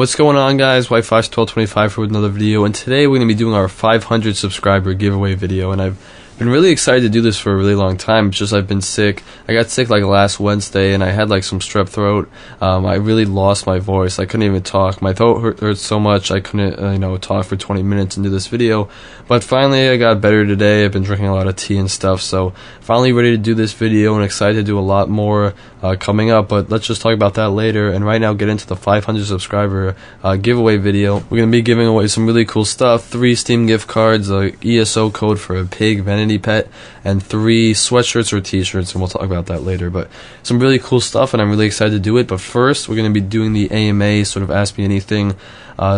What's going on, guys? Wi-Fi1225 for another video, and today we're going to be doing our 500 subscriber giveaway video, and I've been really excited to do this for a really long time. It's just I've been sick. I got sick like last Wednesday, and I had like some strep throat. I really lost my voice. I couldn't even talk. My throat hurt so much I couldn't talk for 20 minutes and do this video. But finally I got better today. I've been drinking a lot of tea and stuff, so finally ready to do this video and excited to do a lot more coming up. But let's just talk about that later, and right now get into the 500 subscriber giveaway video. We're going to be giving away some really cool stuff: 3 Steam gift cards, a ESO code for a pig vanity pet, and 3 sweatshirts or t-shirts, and we'll talk about that later. But some really cool stuff, and I'm really excited to do it. But first we're going to be doing the AMA, sort of Ask Me Anything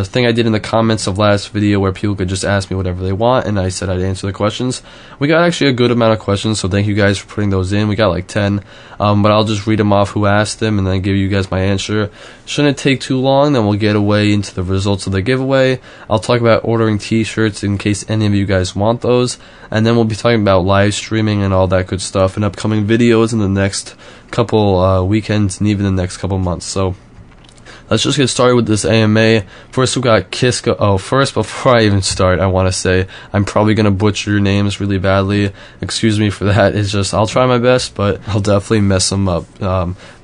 thing I did in the comments of last video, where people could just ask me whatever they want, and I said I'd answer the questions. We got actually a good amount of questions, so thank you guys for putting those in. We got like 10, but I'll just read them off who asked them and then give you guys my answer. Shouldn't take too long, then we'll get away into the results of the giveaway. I'll talk about ordering t-shirts in case any of you guys want those, and then we'll be talking about live streaming and all that good stuff and upcoming videos in the next couple weekends and even the next couple months. So let's just get started with this AMA. First, we got Kiska. Oh, first, before I even start, I want to say I'm probably going to butcher your names really badly. Excuse me for that. It's just, I'll try my best, but I'll definitely mess them up.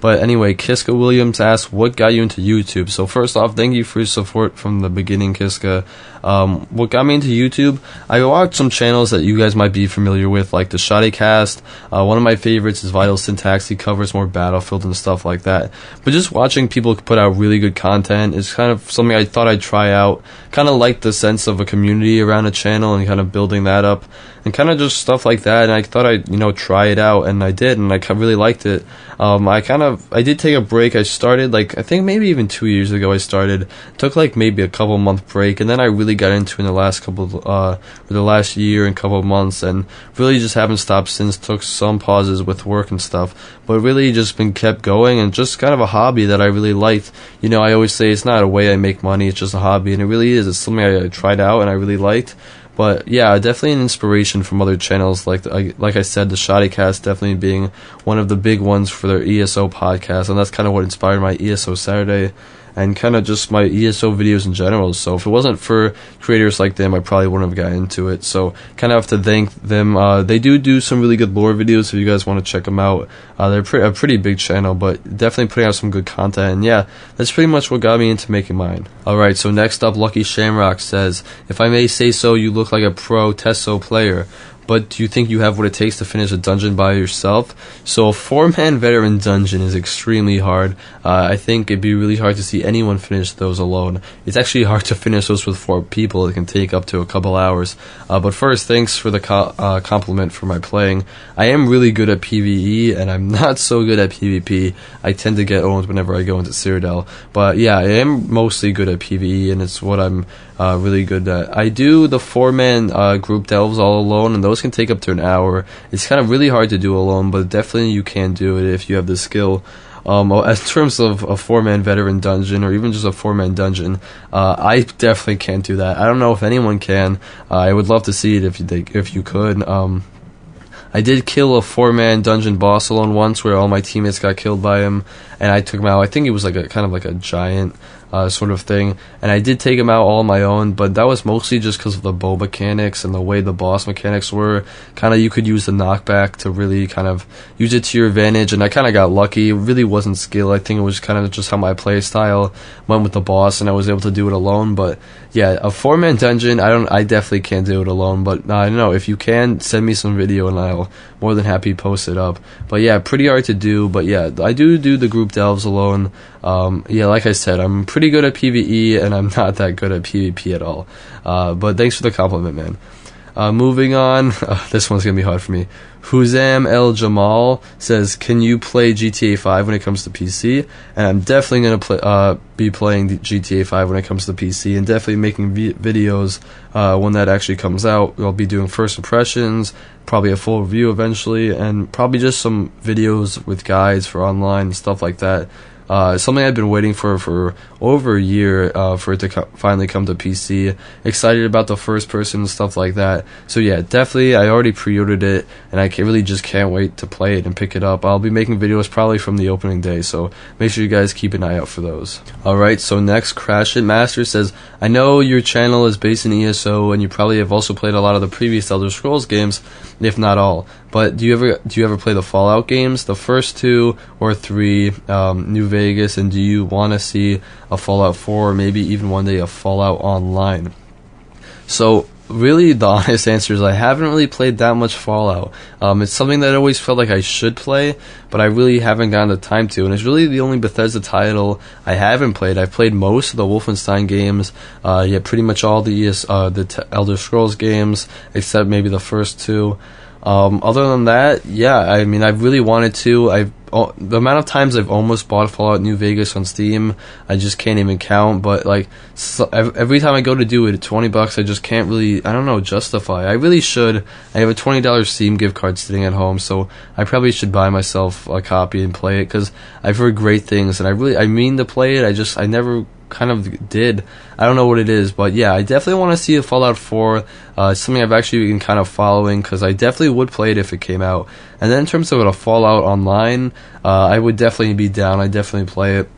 But anyway, Kiska Williams asked, what got you into YouTube? So first off, thank you for your support from the beginning, Kiska. What got me into YouTube? I watched some channels that you guys might be familiar with, like the Shoddycast. One of my favorites is Vital Syntax. He covers more Battlefield and stuff like that. But just watching people put out really good content is kind of something I thought I'd try out. Kind of like the sense of a community around a channel and kind of building that up, and kind of just stuff like that. And I thought I'd try it out, and I did, and I really liked it. I did take a break. I started I think maybe even 2 years ago. I took like maybe a couple month break, and then I really got into it in the last the last year and couple of months, and really just haven't stopped since. Took some pauses with work and stuff, but really just been kept going, and just kind of a hobby that I really liked. I always say it's not a way I make money, it's just a hobby, and it really is. It's something I tried out and I really liked. But yeah, definitely an inspiration from other channels, like I said, the Shoddycast definitely being one of the big ones for their ESO podcast, and that's kind of what inspired my ESO Saturday and kind of just my ESO videos in general. So if it wasn't for creators like them, I probably wouldn't have gotten into it. So kind of have to thank them. They do some really good lore videos if you guys want to check them out. They're a pretty big channel, but definitely putting out some good content. And yeah, that's pretty much what got me into making mine. Alright, so next up, Lucky Shamrock says, if I may say so, you look like a pro Tesso player, but do you think you have what it takes to finish a dungeon by yourself? So a 4-man veteran dungeon is extremely hard. I think it'd be really hard to see anyone finish those alone. It's actually hard to finish those with 4 people. It can take up to a couple hours. But first, thanks for the compliment for my playing. I am really good at PvE, and I'm not so good at PvP. I tend to get owned whenever I go into Cyrodiil. But yeah, I am mostly good at PvE, and it's what I'm really good at. I do the 4-man group delves all alone, and those can take up to an hour. It's kind of really hard to do alone, but definitely you can do it if you have the skill. As terms of a 4-man veteran dungeon, or even just a 4-man dungeon, I definitely can't do that. I don't know if anyone can. I would love to see it if you could. I did kill a 4-man dungeon boss alone once, where all my teammates got killed by him, and I took him out. I think he was kind of like a giant sort of thing, and I did take him out all on my own, but that was mostly just because of the bow mechanics and the way the boss mechanics were. Kind of you could use the knockback to really kind of use it to your advantage, and I kind of got lucky. It really wasn't skill. I think it was kind of just how my play style went with the boss, and I was able to do it alone. But yeah, a 4-man dungeon, I definitely can't do it alone, but I don't know, if you can, send me some video and I'll more than happy post it up. But yeah, pretty hard to do, but yeah, I do the group delves alone. Yeah, like I said, I'm pretty good at PvE, and I'm not that good at PvP at all. But thanks for the compliment, man. Moving on, this one's gonna be hard for me. Huzam El Jamal says, can you play GTA 5 when it comes to PC? And I'm definitely gonna be playing the GTA 5 when it comes to PC, and definitely making videos when that actually comes out. I'll be doing first impressions, probably a full review eventually, and probably just some videos with guides for online and stuff like that. Something I've been waiting for over a year for it to finally come to PC. Excited about the first person and stuff like that. So yeah, definitely I already pre-ordered it, and I really just can't wait to play it and pick it up. I'll be making videos probably from the opening day, so make sure you guys keep an eye out for those. Alright, so next, Crash It Master says, I know your channel is based in ESO, and you probably have also played a lot of the previous Elder Scrolls games, if not all. But do you ever play the Fallout games, the first 2 or 3, New Vegas, and do you want to see a Fallout 4 or maybe even one day a Fallout Online? So really, the honest answer is I haven't really played that much Fallout. It's something that I always felt like I should play, but I really haven't gotten the time to, and it's really the only Bethesda title I haven't played. I've played most of the Wolfenstein games, pretty much all the Elder Scrolls games, except maybe the first 2. Other than that, yeah, I mean, I've really wanted to. The amount of times I've almost bought Fallout New Vegas on Steam, I just can't even count. But like, every time I go to do it, at $20, I just can't really, I don't know, justify. I really should. I have a $20 Steam gift card sitting at home, so I probably should buy myself a copy and play it, because I've heard great things, and I mean to play it. I never kind of did. I don't know what it is, but yeah, I definitely want to see a Fallout 4. It's something I've actually been kind of following, because I definitely would play it if it came out. And then in terms of a Fallout Online, I would definitely be down. I'd definitely play it.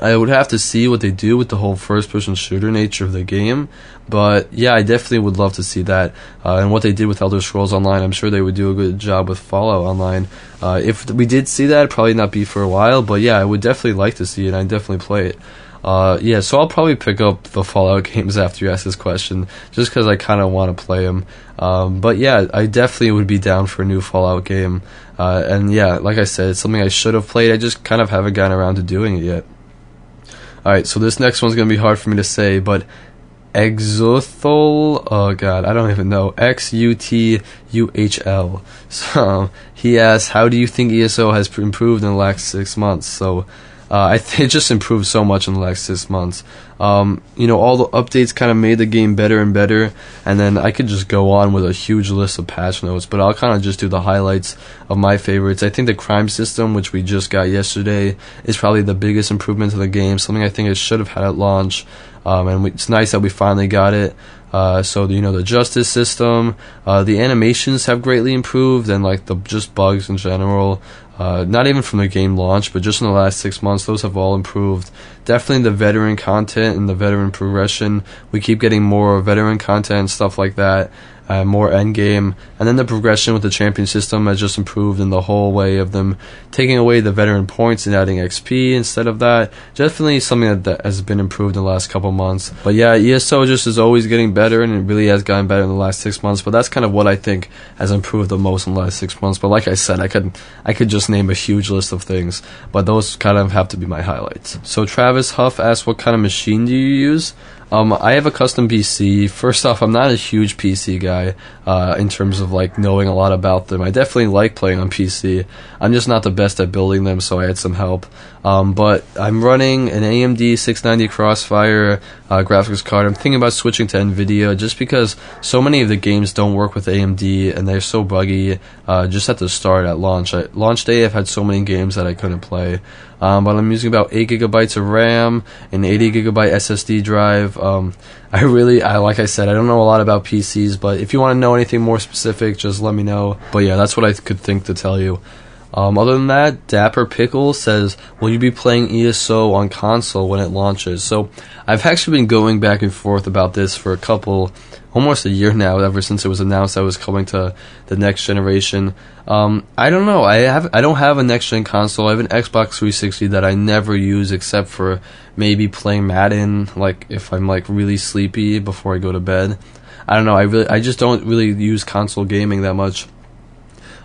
I would have to see what they do with the whole first-person shooter nature of the game, but yeah, I definitely would love to see that. And what they did with Elder Scrolls Online, I'm sure they would do a good job with Fallout Online. If we did see that, it'd probably not be for a while, but yeah, I would definitely like to see it, and I'd definitely play it. Yeah, so I'll probably pick up the Fallout games after you ask this question, just because I kind of want to play them. But yeah, I definitely would be down for a new Fallout game. And yeah, like I said, it's something I should have played. I just kind of haven't gotten around to doing it yet. Alright, so this next one's going to be hard for me to say, but Exuthul, oh god, I don't even know, Xutuhl. So, he asks, how do you think ESO has improved in the last 6 months? So, I think it just improved so much in the last 6 months. All the updates kind of made the game better and better, and then I could just go on with a huge list of patch notes, but I'll kind of just do the highlights of my favorites. I think the crime system, which we just got yesterday, is probably the biggest improvement to the game, something I think it should have had at launch, and it's nice that we finally got it. So the justice system, the animations have greatly improved, and like just bugs in general. Not even from the game launch, but just in the last 6 months, those have all improved. Definitely the veteran content and the veteran progression. We keep getting more veteran content and stuff like that. More endgame, and then the progression with the champion system has just improved in the whole way of them taking away the veteran points and adding XP instead of that. Definitely something that has been improved in the last couple months. But yeah, ESO just is always getting better, and it really has gotten better in the last 6 months. But that's kind of what I think has improved the most in the last 6 months. But like I said, I could just name a huge list of things, but those kind of have to be my highlights. So Travis Huff asked, what kind of machine do you use? I have a custom PC. First off, I'm not a huge PC guy in terms of like knowing a lot about them. I definitely like playing on PC. I'm just not the best at building them, so I had some help. But I'm running an AMD 690 Crossfire graphics card. I'm thinking about switching to NVIDIA just because so many of the games don't work with AMD and they're so buggy just at the start at launch. At launch day, I've had so many games that I couldn't play. But I'm using about 8 gigabytes of RAM, an 80 gigabyte SSD drive. Like I said, I don't know a lot about PCs, but if you want to know anything more specific, just let me know. But yeah, that's what I could think to tell you. Other than that, Dapper Pickle says, will you be playing ESO on console when it launches? So I've actually been going back and forth about this for almost a year now, ever since it was announced I was coming to the next generation. I don't know. I don't have a next gen console. I have an Xbox 360 that I never use except for maybe playing Madden, like if I'm like really sleepy before I go to bed. I don't know. I just don't really use console gaming that much.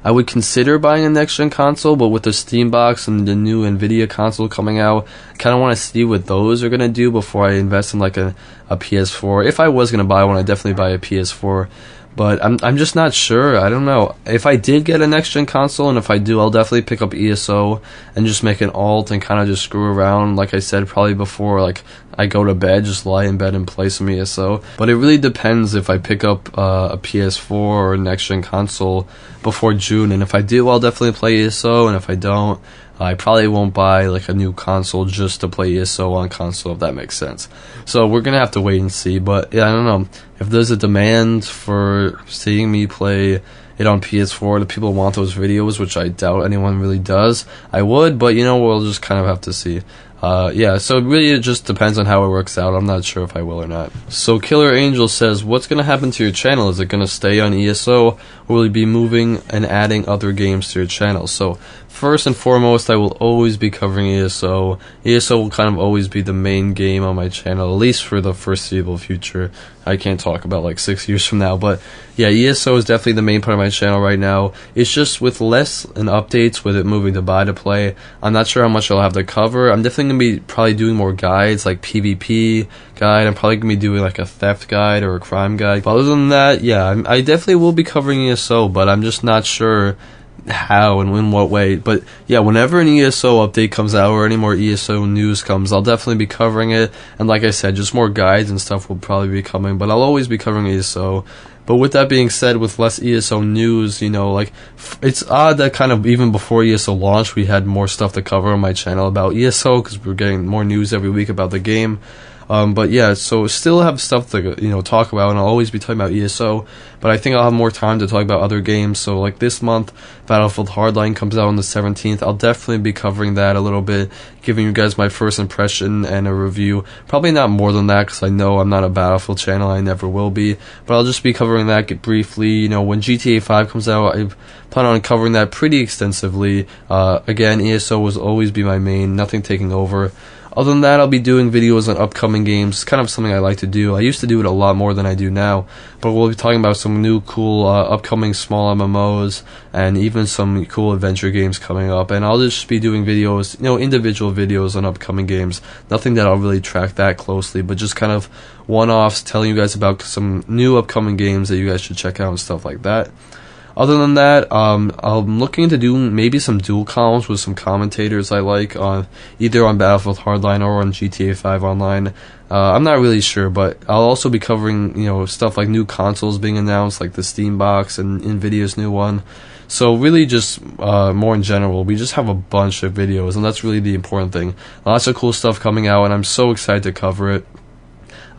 I would consider buying a next-gen console, but with the Steam box and the new NVIDIA console coming out, I kind of want to see what those are going to do before I invest in like a PS4. If I was going to buy one, I'd definitely buy a PS4. But I'm just not sure. I don't know. If I did get a next-gen console, and if I do, I'll definitely pick up ESO and just make an alt and kind of just screw around, like I said, probably before like I go to bed, just lie in bed and play some ESO. But it really depends if I pick up a PS4 or a next-gen console before June. And if I do, I'll definitely play ESO, and if I don't, I probably won't buy like a new console just to play ESO on console, if that makes sense. So we're gonna have to wait and see. But yeah, I don't know if there's a demand for seeing me play it on PS4. The people want those videos, which I doubt anyone really does. I would, but we'll just kind of have to see. Yeah, so really it just depends on how it works out. I'm not sure if I will or not. So Killer Angel says, what's going to happen to your channel? Is it going to stay on ESO, or will you be moving and adding other games to your channel? So first and foremost, I will always be covering ESO. ESO will kind of always be the main game on my channel, at least for the foreseeable future. I can't talk about like 6 years from now, but yeah, ESO is definitely the main part of my channel right now. It's just with less and updates, with it moving to buy to play, I'm not sure how much I'll have to cover. I'm definitely going to be probably doing more guides, like PvP guide. I'm probably going to be doing like a theft guide or a crime guide. But other than that, yeah, I definitely will be covering ESO, but I'm just not sure how and in what way. But yeah, whenever an ESO update comes out or any more ESO news comes, I'll definitely be covering it. And like I said, just more guides and stuff will probably be coming, but I'll always be covering ESO. But with that being said, with less ESO news, like it's odd that kind of even before ESO launched, we had more stuff to cover on my channel about ESO because we're getting more news every week about the game. But yeah, so still have stuff to talk about, and I'll always be talking about ESO, but I think I'll have more time to talk about other games. So like this month, Battlefield Hardline comes out on the 17th. I'll definitely be covering that a little bit, giving you guys my first impression and a review. Probably not more than that, because I know I'm not a Battlefield channel, I never will be, but I'll just be covering that briefly. When GTA 5 comes out, I plan on covering that pretty extensively. Again, ESO will always be my main, nothing taking over. Other than that, I'll be doing videos on upcoming games. It's kind of something I like to do. I used to do it a lot more than I do now, but we'll be talking about some new cool upcoming small MMOs and even some cool adventure games coming up. And I'll just be doing videos, individual videos on upcoming games. Nothing that I'll really track that closely, but just kind of one-offs, telling you guys about some new upcoming games that you guys should check out and stuff like that. Other than that, I'm looking to do maybe some dual columns with some commentators I like on either on Battlefield Hardline or on GTA 5 Online. I'm not really sure, but I'll also be covering stuff like new consoles being announced, like the Steam Box and Nvidia's new one. So really just more in general, we just have a bunch of videos, and that's really the important thing. Lots of cool stuff coming out, and I'm so excited to cover it.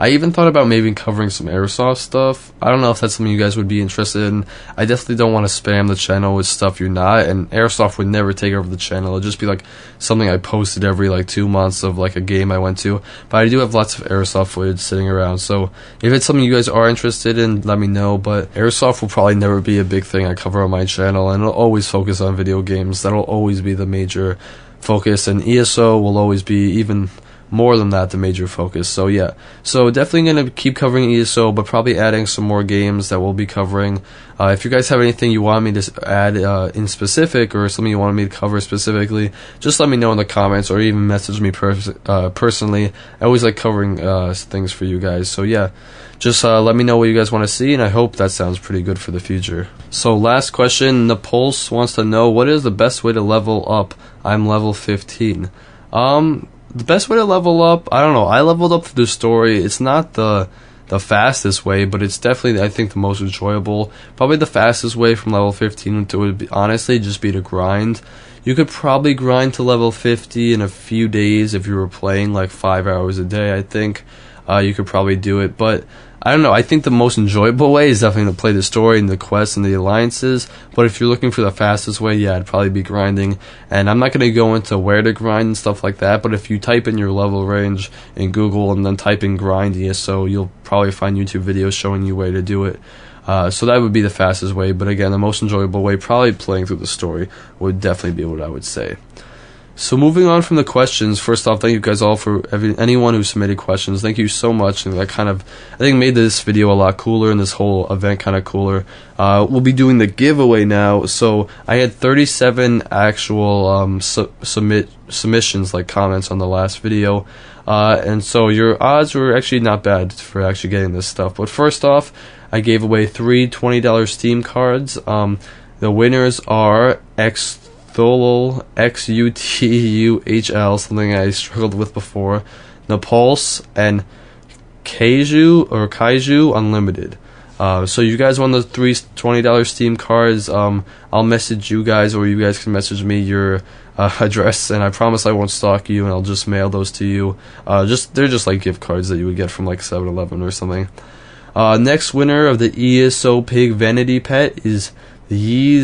I even thought about maybe covering some Airsoft stuff. I don't know if that's something you guys would be interested in. I definitely don't want to spam the channel with stuff you're not, and Airsoft would never take over the channel. It'd just be like something I posted every 2 months of like a game I went to. But I do have lots of Airsoft footage sitting around, so if it's something you guys are interested in, let me know. But Airsoft will probably never be a big thing I cover on my channel, and it'll always focus on video games. That'll always be the major focus, and ESO will always be even more than that the major focus. So yeah, so definitely gonna keep covering ESO, but probably adding some more games that we'll be covering. If you guys have anything you want me to add in specific, or something you want me to cover specifically, just let me know in the comments, or even message me personally. I always like covering things for you guys. So yeah, just let me know what you guys want to see, and I hope that sounds pretty good for the future. So last question, Napulse wants to know, what is the best way to level up? I'm level 15. The best way to level up, I don't know. I leveled up through the story. It's not the fastest way, but it's definitely, I think, the most enjoyable. Probably the fastest way from level 15 to would be, honestly, just be to grind. You could probably grind to level 50 in a few days if you were playing 5 hours a day, I think. You could probably do it, but I don't know. I think the most enjoyable way is definitely to play the story and the quests and the alliances. But if you're looking for the fastest way, yeah, I'd probably be grinding. And I'm not going to go into where to grind and stuff like that. But if you type in your level range in Google and then type in grind ESO, you'll probably find YouTube videos showing you where to do it. So that would be the fastest way. But again, the most enjoyable way, probably playing through the story, would definitely be what I would say. So moving on from the questions, first off, thank you guys all for anyone who submitted questions. Thank you so much, and that I think made this video a lot cooler and this whole event kind of cooler. We'll be doing the giveaway now. So I had 37 actual submissions, comments on the last video, and so your odds were actually not bad for actually getting this stuff. But first off, I gave away 3 $20 Steam cards. The winners are Xuthuhl, Xuthuhl, something I struggled with before, Napulse, and Kaiju Unlimited. So you guys won the three $20 Steam cards. I'll message you guys, or you guys can message me your address, and I promise I won't stalk you, and I'll just mail those to you. They're just like gift cards that you would get from like 7-Eleven or something. Next winner of the ESO Pig Vanity Pet is Y-E-Z-A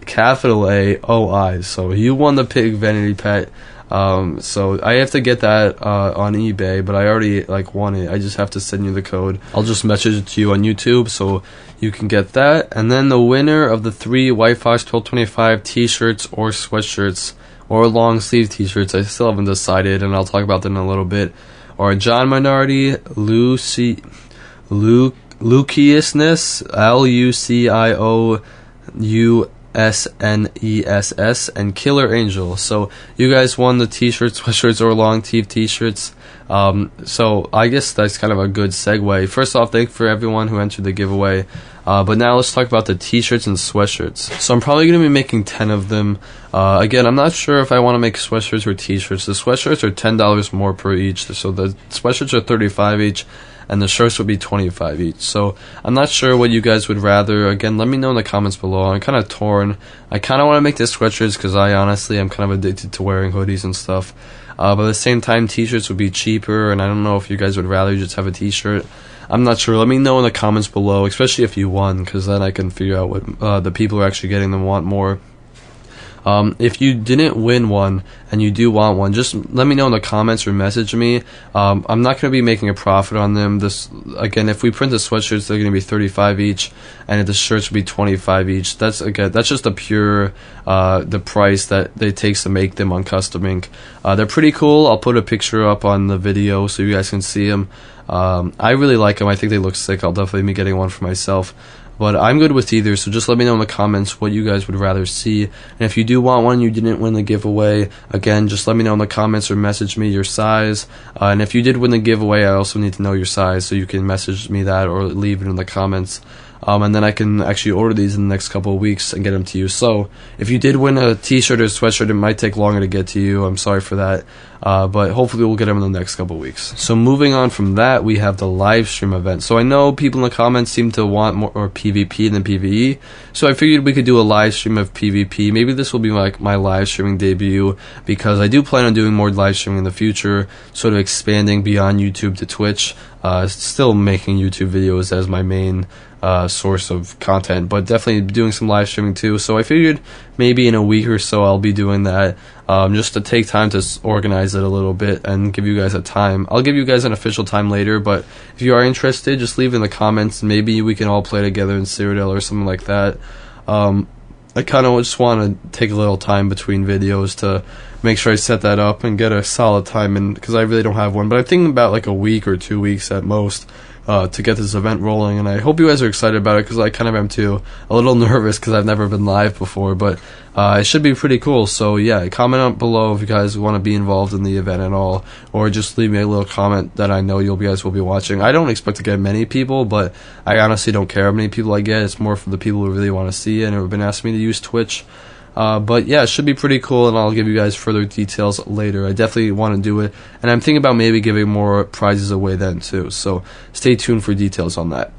capital A-O-I. So you won the Pig Vanity Pet. So I have to get that on eBay, but I already won it. I just have to send you the code. I'll just message it to you on YouTube so you can get that. And then the winner of the 3 White Fox 1225 t-shirts or sweatshirts or long sleeve t-shirts, I still haven't decided, and I'll talk about that in a little bit, are John Minardi, Luciousness, LuciouSness, and Killer Angel. So you guys won the t-shirts, sweatshirts, or long sleeve t-shirts. So I guess that's kind of a good segue. First off, thank you for everyone who entered the giveaway. But now let's talk about the t-shirts and sweatshirts. So I'm probably going to be making 10 of them. Again, I'm not sure if I want to make sweatshirts or t-shirts. The sweatshirts are $10 more per each. So the sweatshirts are $35 each, and the shirts would be $25 each. So I'm not sure what you guys would rather. Again, let me know in the comments below. I'm kind of torn. I kind of want to make the sweatshirts because I honestly am kind of addicted to wearing hoodies and stuff. But at the same time, t-shirts would be cheaper, and I don't know if you guys would rather just have a t-shirt. I'm not sure. Let me know in the comments below, especially if you won, because then I can figure out what the people who are actually getting them want more. If you didn't win one and you do want one, just let me know in the comments or message me. I'm not going to be making a profit on them. Again, if we print the sweatshirts, they're going to be $35 each, and if the shirts would be $25 each. That's just the pure the price that it takes to make them on Custom Ink. They're pretty cool. I'll put a picture up on the video so you guys can see them. I really like them. I think they look sick. I'll definitely be getting one for myself. But I'm good with either, so just let me know in the comments what you guys would rather see. And if you do want one, you didn't win the giveaway, again, just let me know in the comments or message me your size. And if you did win the giveaway, I also need to know your size, so you can message me that or leave it in the comments. And then I can actually order these in the next couple of weeks and get them to you. So if you did win a t-shirt or sweatshirt, it might take longer to get to you. I'm sorry for that. But hopefully we'll get them in the next couple of weeks. So moving on from that, we have the live stream event. So I know people in the comments seem to want more PvP than PvE. So I figured we could do a live stream of PvP. Maybe this will be like my live streaming debut, because I do plan on doing more live streaming in the future, sort of expanding beyond YouTube to Twitch. Still making YouTube videos as my main source of content, but definitely doing some live streaming too. So I figured maybe in a week or so I'll be doing that, just to take time to organize it a little bit and give you guys a time. I'll give you guys an official time later, but if you are interested, just leave in the comments. Maybe we can all play together in Cyrodiil or something like that. I kind of just want to take a little time between videos to make sure I set that up and get a solid time in, because I really don't have one. But I think about like a week or 2 weeks at most to get this event rolling, and I hope you guys are excited about it, because I kind of am too. A little nervous because I've never been live before, but it should be pretty cool. So yeah, comment up below if you guys want to be involved in the event at all, or just leave me a little comment that I know you guys will be watching. I don't expect to get many people, but I honestly don't care how many people I get. It's more for the people who really want to see it and have been asking me to use Twitch. But yeah, it should be pretty cool, and I'll give you guys further details later. I definitely want to do it, and I'm thinking about maybe giving more prizes away then too, so stay tuned for details on that.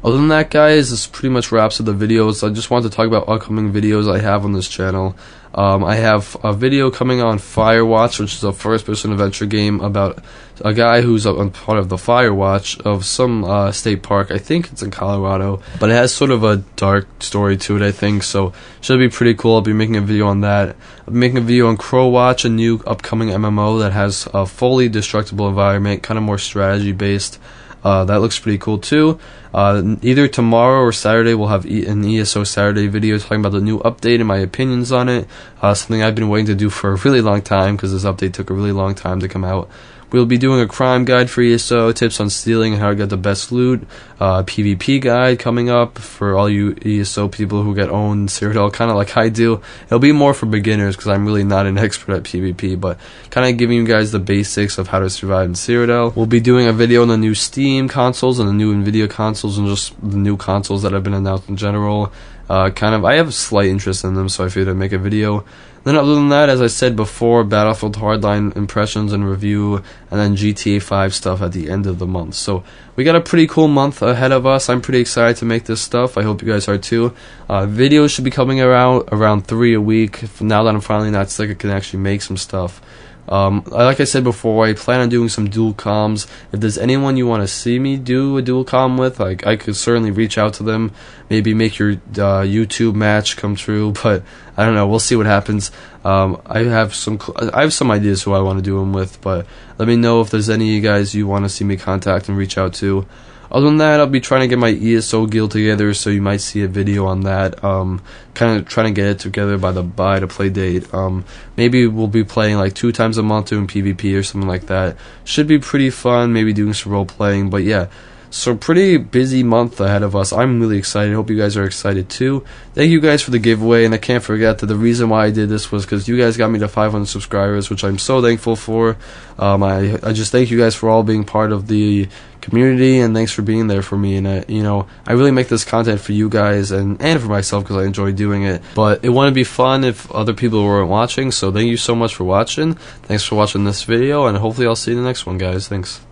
Other than that, guys, this pretty much wraps up the videos. I just wanted to talk about upcoming videos I have on this channel. I have a video coming on Firewatch, which is a first-person adventure game about a guy who's a part of the Firewatch of some state park. I think it's in Colorado, but it has sort of a dark story to it, I think, so should be pretty cool. I'll be making a video on that. I'll be making a video on Crowwatch, a new upcoming MMO that has a fully destructible environment, kind of more strategy-based. That looks pretty cool too. Either tomorrow or Saturday we'll have an ESO Saturday video talking about the new update and my opinions on it. Something I've been waiting to do for a really long time, because this update took a really long time to come out. We'll be doing a crime guide for ESO, tips on stealing and how to get the best loot, PvP guide coming up for all you ESO people who get owned Cyrodiil, kind of like I do. It'll be more for beginners, because I'm really not an expert at PvP, but kind of giving you guys the basics of how to survive in Cyrodiil. We'll be doing a video on the new Steam consoles and the new Nvidia consoles, and just the new consoles that have been announced in general. I have a slight interest in them, so I figured I'd make a video. Then other than that, as I said before, Battlefield Hardline impressions and review, and then GTA 5 stuff at the end of the month. So we got a pretty cool month ahead of us. I'm pretty excited to make this stuff. I hope you guys are too. Videos should be coming around 3 a week. Now that I'm finally not sick, I can actually make some stuff. Like I said before, I plan on doing some dual comms. If there's anyone you want to see me do a dual comm with, like, I could certainly reach out to them, maybe make your YouTube match come true, but I don't know, we'll see what happens. I have some ideas who I want to do them with, but let me know if there's any of you guys you want to see me contact and reach out to. Other than that, I'll be trying to get my ESO guild together, so you might see a video on that. Kind of trying to get it together by the buy to play date. Maybe we'll be playing like 2 times a month doing PvP or something like that. Should be pretty fun, maybe doing some role playing, but yeah. So pretty busy month ahead of us. I'm really excited. Hope you guys are excited too. Thank you guys for the giveaway, and I can't forget that the reason why I did this was because you guys got me to 500 subscribers, which I'm so thankful for. I just thank you guys for all being part of the community, and thanks for being there for me. And I really make this content for you guys and for myself because I enjoy doing it. But it wouldn't be fun if other people weren't watching. So thank you so much for watching. Thanks for watching this video, and hopefully I'll see you in the next one, guys. Thanks.